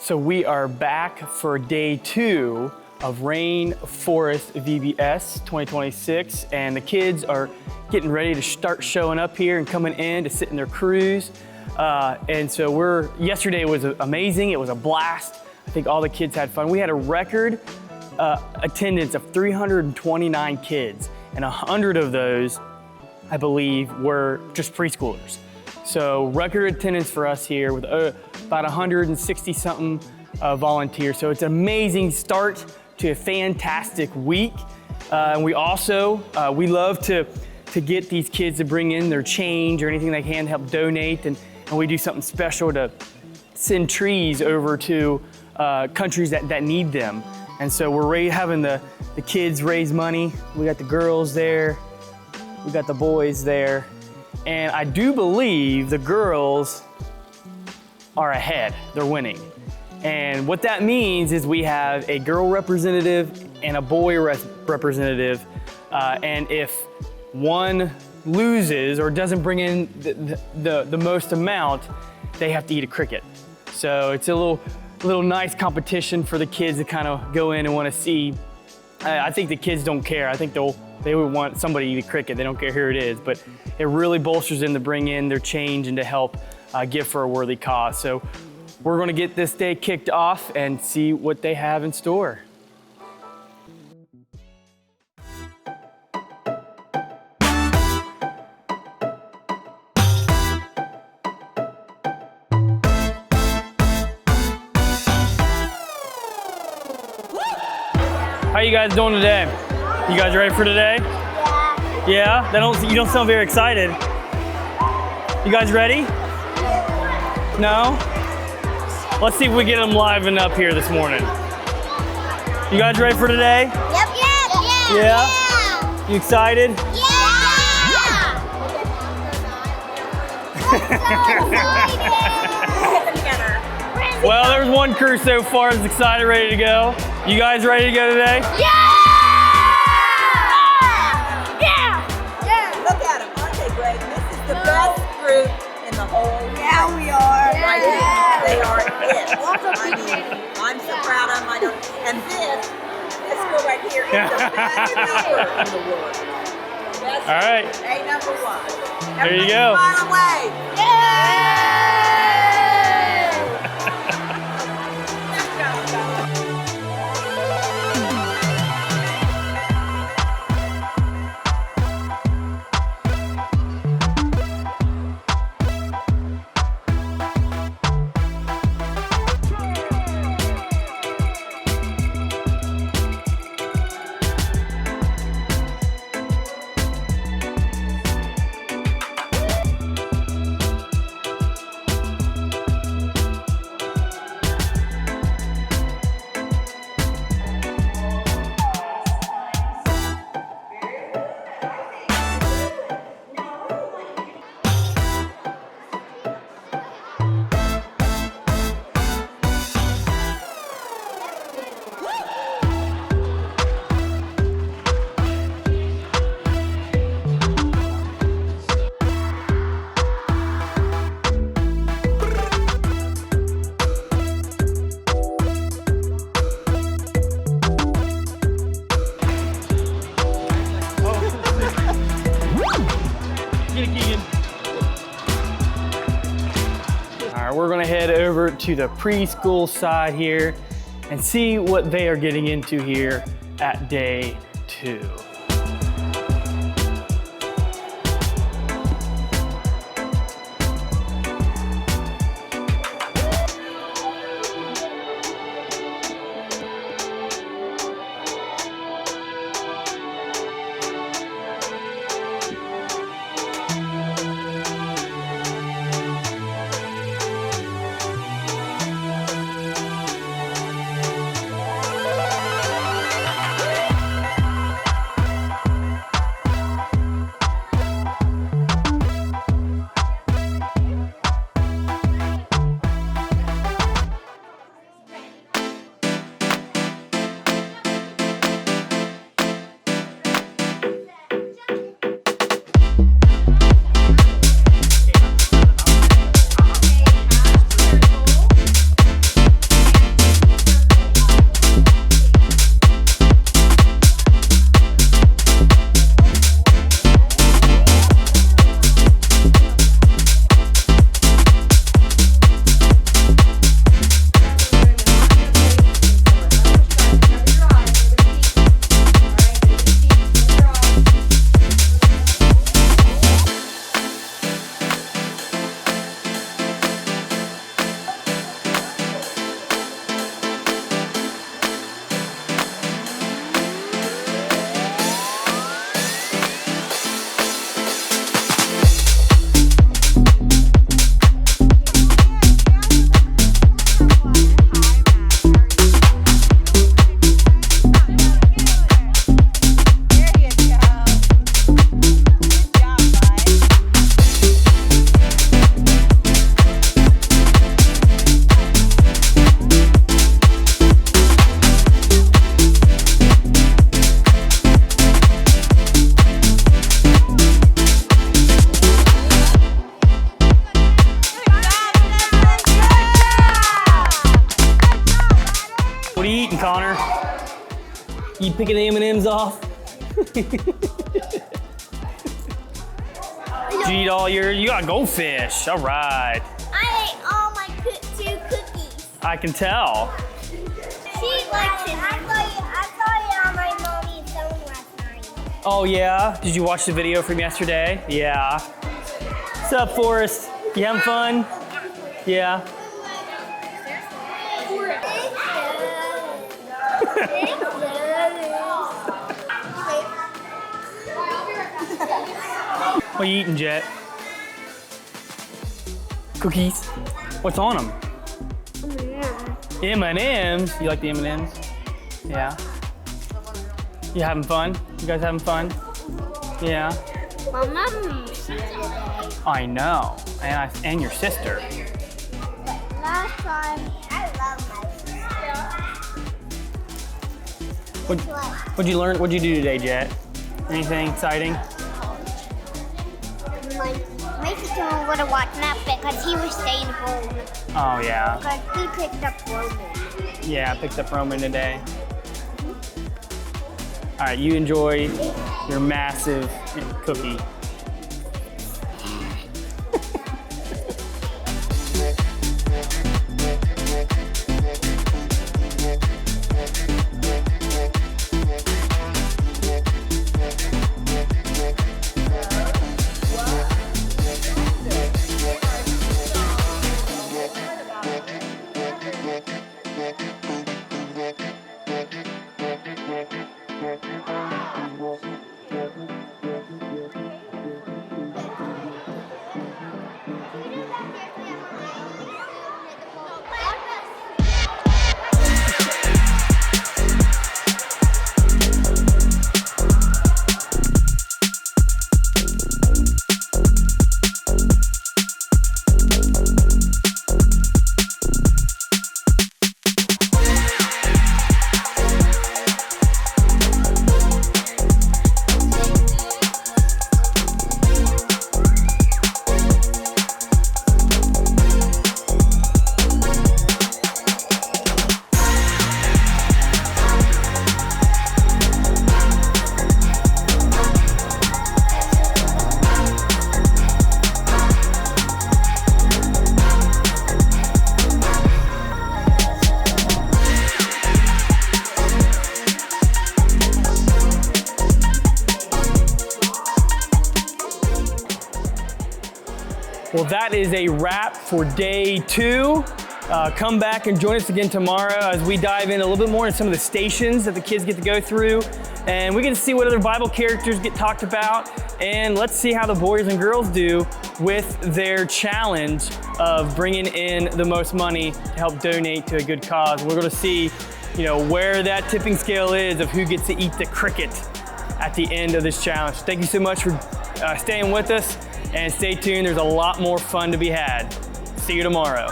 So we are back for day 2 of Rainforest VBS 2026, and the kids are getting ready to start showing up here and coming in to sit in their crews. And so yesterday was amazing. It was a blast. I think all the kids had fun. We had a record attendance of 329 kids, and 100 of those, I believe, were just preschoolers. So record attendance for us here with about 160 something volunteers. So it's an amazing start to a fantastic week. And we also, we love to get these kids to bring in their change or anything they can to help donate. And we do something special to send trees over to countries that need them. And so we're having the kids raise money. We got the girls there. We got the boys there. And I do believe the girls are ahead. They're winning. And what that means is we have a girl representative and a boy representative. And if one loses or doesn't bring in the most amount, they have to eat a cricket. So it's a little nice competition for the kids to kind of go in and want to see. I think the kids don't care. I think they would want somebody to eat a cricket. They don't care who it is, but it really bolsters them to bring in their change and to help give for a worthy cause. So we're gonna get this day kicked off and see what they have in store. How you guys doing today? You guys ready for today? Yeah. Yeah? You don't sound very excited. You guys ready? No? Let's see if we get them livened up here this morning. You guys ready for today? Yep. Yeah. Yeah? You excited? Well, there's one crew so far that's excited, ready to go. You guys ready to go today? Yeah! Look at them, aren't they great? This is the best group in the whole country. Yeah, we are. Right here. They are it. I'm so proud of them. And this girl right here is the best number in the world. All right. A number 1. There you go. Smile away. We're gonna head over to the preschool side here and see what they are getting into here at day 2. You picking the M&Ms off? Did you eat all you got goldfish. All right. I ate all my 2 cookies. I can tell. She likes it. I saw you on my mommy's phone last night. Oh yeah? Did you watch the video from yesterday? Yeah. What's up, Forrest? You having fun? Yeah. What are you eating, Jet? Cookies. What's on them? M&Ms. You like the M&Ms? Yeah. You having fun? You guys having fun? Yeah. My mom. I know. And your sister. Last time, I love my sister. What'd you learn? What'd you do today, Jet? Anything exciting? My sister would have watched that because he was staying home. Oh yeah. Because he picked up Roman. Yeah, I picked up Roman today. All right, you enjoy your massive cookie. Well, that is a wrap for day 2. Come back and join us again tomorrow as we dive in a little bit more in some of the stations that the kids get to go through. And we get to see what other Bible characters get talked about. And let's see how the boys and girls do with their challenge of bringing in the most money to help donate to a good cause. We're going to see, where that tipping scale is of who gets to eat the cricket at the end of this challenge. Thank you so much for staying with us, and stay tuned. There's a lot more fun to be had. See you tomorrow.